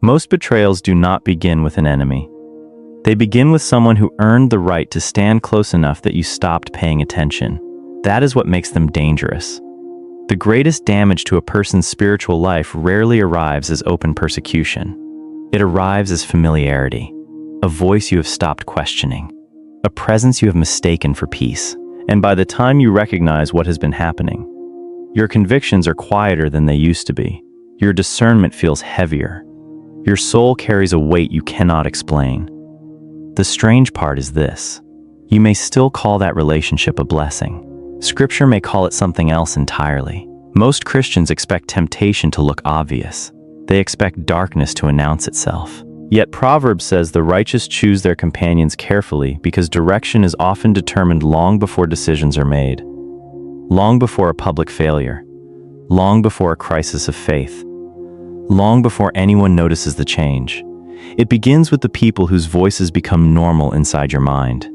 Most betrayals do not begin with an enemy. They begin with someone who earned the right to stand close enough that you stopped paying attention. That is what makes them dangerous. The greatest damage to a person's spiritual life rarely arrives as open persecution. It arrives as familiarity, a voice you have stopped questioning, a presence you have mistaken for peace. And by the time you recognize what has been happening, your convictions are quieter than they used to be. Your discernment feels heavier. Your soul carries a weight you cannot explain. The strange part is this: you may still call that relationship a blessing. Scripture may call it something else entirely. Most Christians expect temptation to look obvious. They expect darkness to announce itself. Yet Proverbs says the righteous choose their companions carefully because direction is often determined long before decisions are made, long before a public failure, long before a crisis of faith, long before anyone notices the change. It begins with the people whose voices become normal inside your mind.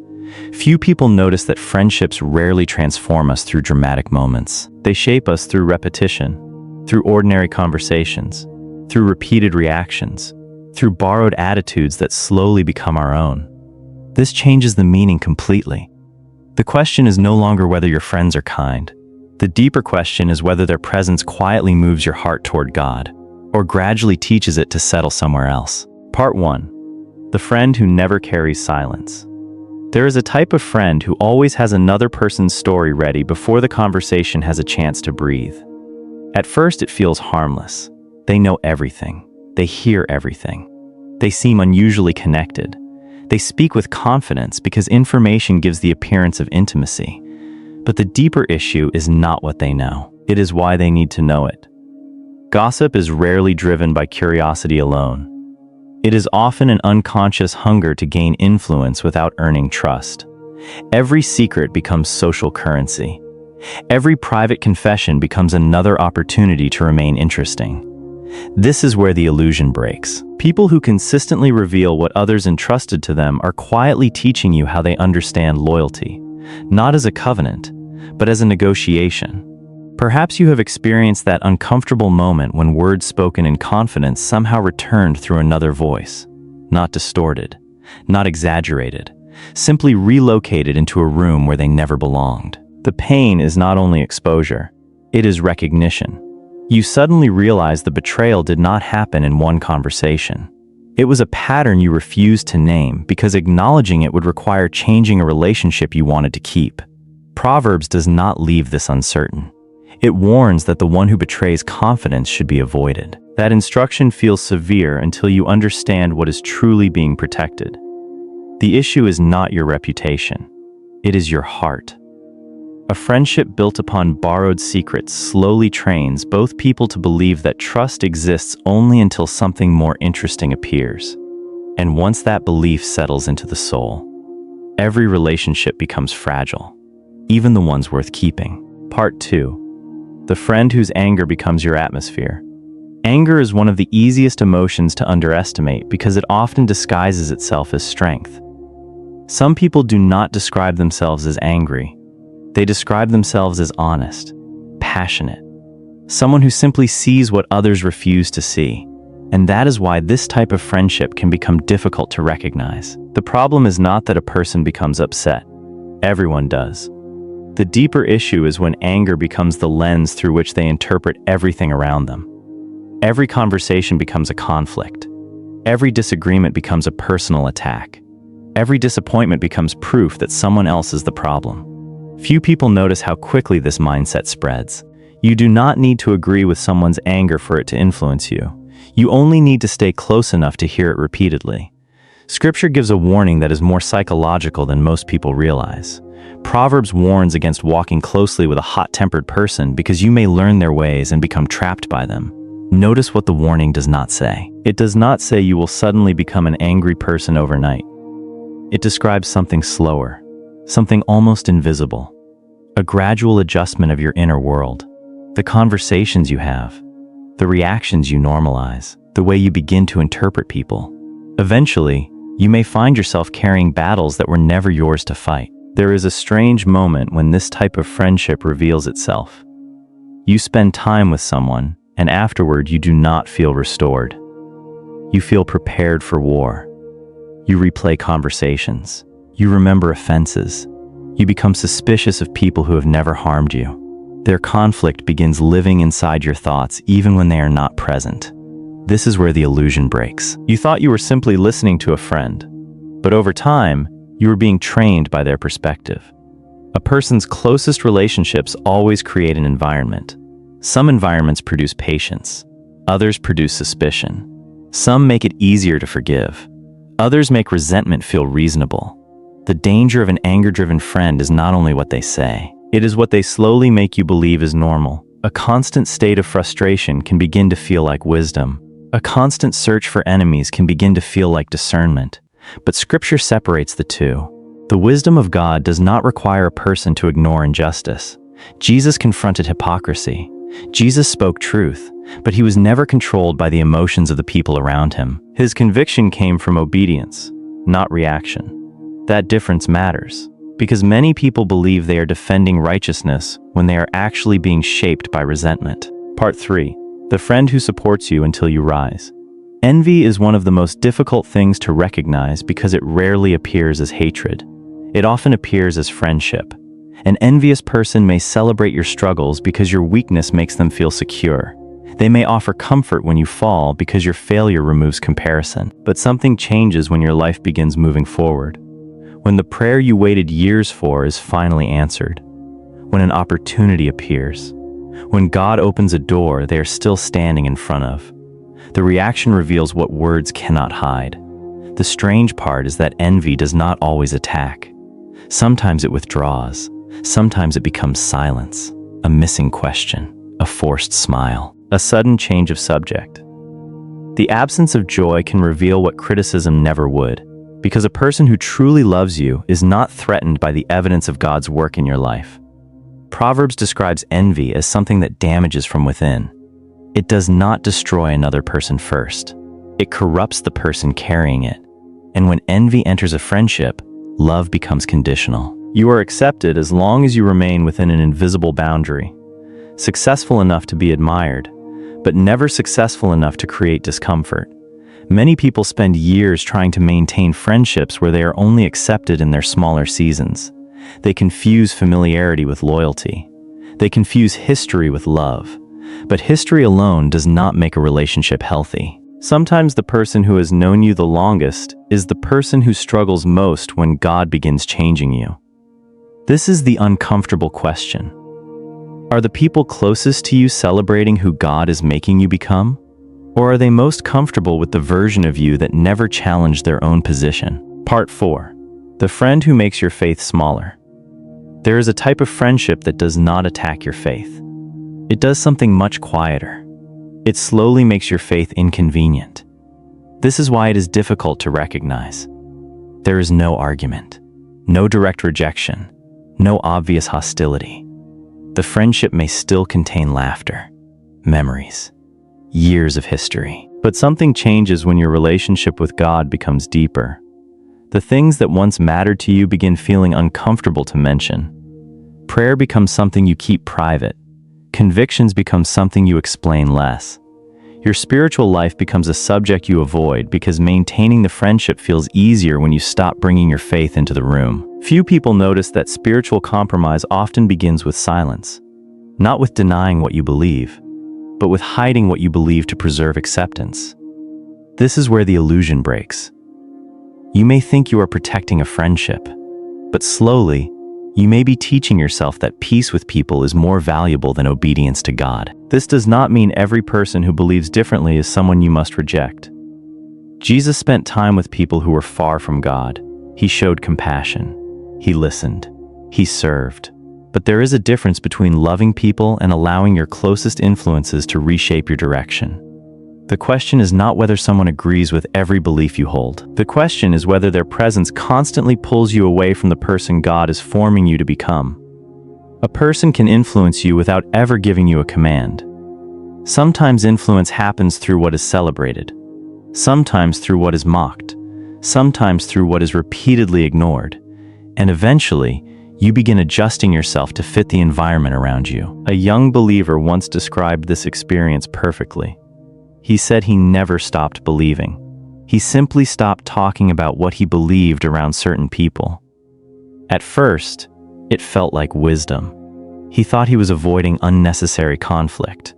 Few people notice that friendships rarely transform us through dramatic moments. They shape us through repetition, through ordinary conversations, through repeated reactions, through borrowed attitudes that slowly become our own. This changes the meaning completely. The question is no longer whether your friends are kind. The deeper question is whether their presence quietly moves your heart toward God, or gradually teaches it to settle somewhere else. Part 1. The friend who never carries silence. There is a type of friend who always has another person's story ready before the conversation has a chance to breathe. At first it feels harmless. They know everything. They hear everything. They seem unusually connected. They speak with confidence because information gives the appearance of intimacy. But the deeper issue is not what they know. It is why they need to know it. Gossip is rarely driven by curiosity alone. It is often an unconscious hunger to gain influence without earning trust. Every secret becomes social currency. Every private confession becomes another opportunity to remain interesting. This is where the illusion breaks. People who consistently reveal what others entrusted to them are quietly teaching you how they understand loyalty, not as a covenant, but as a negotiation. Perhaps you have experienced that uncomfortable moment when words spoken in confidence somehow returned through another voice, not distorted, not exaggerated, simply relocated into a room where they never belonged. The pain is not only exposure, it is recognition. You suddenly realize the betrayal did not happen in one conversation. It was a pattern you refused to name because acknowledging it would require changing a relationship you wanted to keep. Proverbs does not leave this uncertain. It warns that the one who betrays confidence should be avoided. That instruction feels severe until you understand what is truly being protected. The issue is not your reputation. It is your heart. A friendship built upon borrowed secrets slowly trains both people to believe that trust exists only until something more interesting appears. And once that belief settles into the soul, every relationship becomes fragile, even the ones worth keeping. Part 2. The friend whose anger becomes your atmosphere. Anger is one of the easiest emotions to underestimate because it often disguises itself as strength. Some people do not describe themselves as angry. They describe themselves as honest, passionate, someone who simply sees what others refuse to see. And that is why this type of friendship can become difficult to recognize. The problem is not that a person becomes upset. Everyone does. The deeper issue is when anger becomes the lens through which they interpret everything around them. Every conversation becomes a conflict. Every disagreement becomes a personal attack. Every disappointment becomes proof that someone else is the problem. Few people notice how quickly this mindset spreads. You do not need to agree with someone's anger for it to influence you. You only need to stay close enough to hear it repeatedly. Scripture gives a warning that is more psychological than most people realize. Proverbs warns against walking closely with a hot-tempered person because you may learn their ways and become trapped by them. Notice what the warning does not say. It does not say you will suddenly become an angry person overnight. It describes something slower, something almost invisible, a gradual adjustment of your inner world, the conversations you have, the reactions you normalize, the way you begin to interpret people. Eventually, you may find yourself carrying battles that were never yours to fight. There is a strange moment when this type of friendship reveals itself. You spend time with someone, and afterward you do not feel restored. You feel prepared for war. You replay conversations. You remember offenses. You become suspicious of people who have never harmed you. Their conflict begins living inside your thoughts even when they are not present. This is where the illusion breaks. You thought you were simply listening to a friend, but over time, you were being trained by their perspective. A person's closest relationships always create an environment. Some environments produce patience. Others produce suspicion. Some make it easier to forgive. Others make resentment feel reasonable. The danger of an anger-driven friend is not only what they say, it is what they slowly make you believe is normal. A constant state of frustration can begin to feel like wisdom. A constant search for enemies can begin to feel like discernment. But Scripture separates the two. The wisdom of God does not require a person to ignore injustice. Jesus confronted hypocrisy. Jesus spoke truth, but he was never controlled by the emotions of the people around him. His conviction came from obedience, not reaction. That difference matters, because many people believe they are defending righteousness when they are actually being shaped by resentment. Part 3. The friend who supports you until you rise. Envy is one of the most difficult things to recognize because it rarely appears as hatred. It often appears as friendship. An envious person may celebrate your struggles because your weakness makes them feel secure. They may offer comfort when you fall because your failure removes comparison. But something changes when your life begins moving forward. When the prayer you waited years for is finally answered. When an opportunity appears. When God opens a door they are still standing in front of. The reaction reveals what words cannot hide. The strange part is that envy does not always attack. Sometimes it withdraws. Sometimes it becomes silence, a missing question, a forced smile, a sudden change of subject. The absence of joy can reveal what criticism never would, because a person who truly loves you is not threatened by the evidence of God's work in your life. Proverbs describes envy as something that damages from within. It does not destroy another person first. It corrupts the person carrying it. And when envy enters a friendship, love becomes conditional. You are accepted as long as you remain within an invisible boundary, successful enough to be admired, but never successful enough to create discomfort. Many people spend years trying to maintain friendships where they are only accepted in their smaller seasons. They confuse familiarity with loyalty. They confuse history with love. But history alone does not make a relationship healthy. Sometimes the person who has known you the longest is the person who struggles most when God begins changing you. This is the uncomfortable question. Are the people closest to you celebrating who God is making you become? Or are they most comfortable with the version of you that never challenged their own position? Part 4. The friend who makes your faith smaller. There is a type of friendship that does not attack your faith. It does something much quieter. It slowly makes your faith inconvenient. This is why it is difficult to recognize. There is no argument, no direct rejection, no obvious hostility. The friendship may still contain laughter, memories, years of history. But something changes when your relationship with God becomes deeper. The things that once mattered to you begin feeling uncomfortable to mention. Prayer becomes something you keep private. Convictions become something you explain less. Your spiritual life becomes a subject you avoid because maintaining the friendship feels easier when you stop bringing your faith into the room. Few people notice that spiritual compromise often begins with silence, not with denying what you believe, but with hiding what you believe to preserve acceptance. This is where the illusion breaks. You may think you are protecting a friendship, but slowly, you may be teaching yourself that peace with people is more valuable than obedience to God. This does not mean every person who believes differently is someone you must reject. Jesus spent time with people who were far from God. He showed compassion. He listened. He served. But there is a difference between loving people and allowing your closest influences to reshape your direction. The question is not whether someone agrees with every belief you hold. The question is whether their presence constantly pulls you away from the person God is forming you to become. A person can influence you without ever giving you a command. Sometimes influence happens through what is celebrated, sometimes through what is mocked, sometimes through what is repeatedly ignored, and eventually, you begin adjusting yourself to fit the environment around you. A young believer once described this experience perfectly. He said he never stopped believing. He simply stopped talking about what he believed around certain people. At first, it felt like wisdom. He thought he was avoiding unnecessary conflict.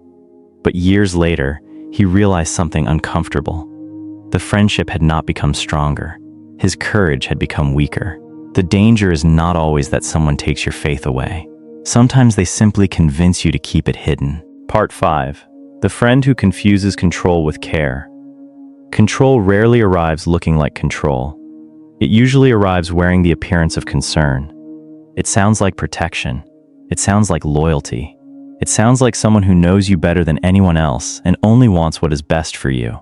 But years later, he realized something uncomfortable. The friendship had not become stronger. His courage had become weaker. The danger is not always that someone takes your faith away. Sometimes they simply convince you to keep it hidden. Part 5. The friend who confuses control with care. Control rarely arrives looking like control. It usually arrives wearing the appearance of concern. It sounds like protection. It sounds like loyalty. It sounds like someone who knows you better than anyone else and only wants what is best for you.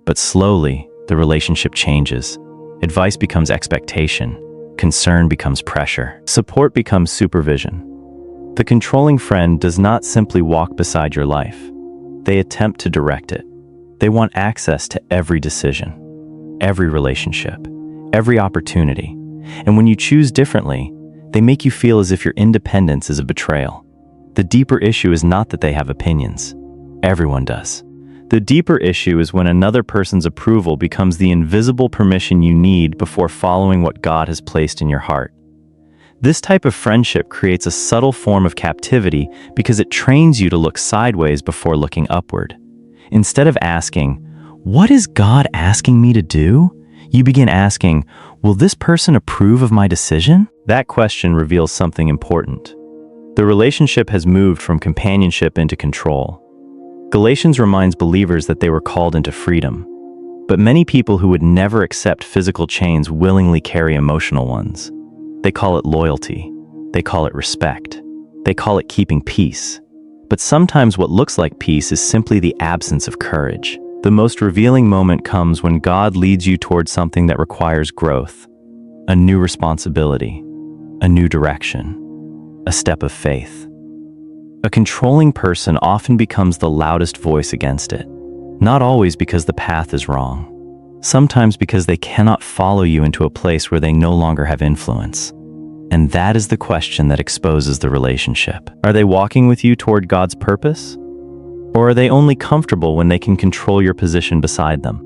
But slowly, the relationship changes. Advice becomes expectation. Concern becomes pressure. Support becomes supervision. The controlling friend does not simply walk beside your life. They attempt to direct it. They want access to every decision, every relationship, every opportunity. And when you choose differently, they make you feel as if your independence is a betrayal. The deeper issue is not that they have opinions. Everyone does. The deeper issue is when another person's approval becomes the invisible permission you need before following what God has placed in your heart. This type of friendship creates a subtle form of captivity because it trains you to look sideways before looking upward. Instead of asking, "What is God asking me to do?" you begin asking, "Will this person approve of my decision?" That question reveals something important. The relationship has moved from companionship into control. Galatians reminds believers that they were called into freedom. But many people who would never accept physical chains willingly carry emotional ones. They call it loyalty. They call it respect. They call it keeping peace. But sometimes what looks like peace is simply the absence of courage. The most revealing moment comes when God leads you towards something that requires growth, a new responsibility, a new direction, a step of faith. A controlling person often becomes the loudest voice against it, not always because the path is wrong, sometimes because they cannot follow you into a place where they no longer have influence. And that is the question that exposes the relationship. Are they walking with you toward God's purpose? Or are they only comfortable when they can control your position beside them?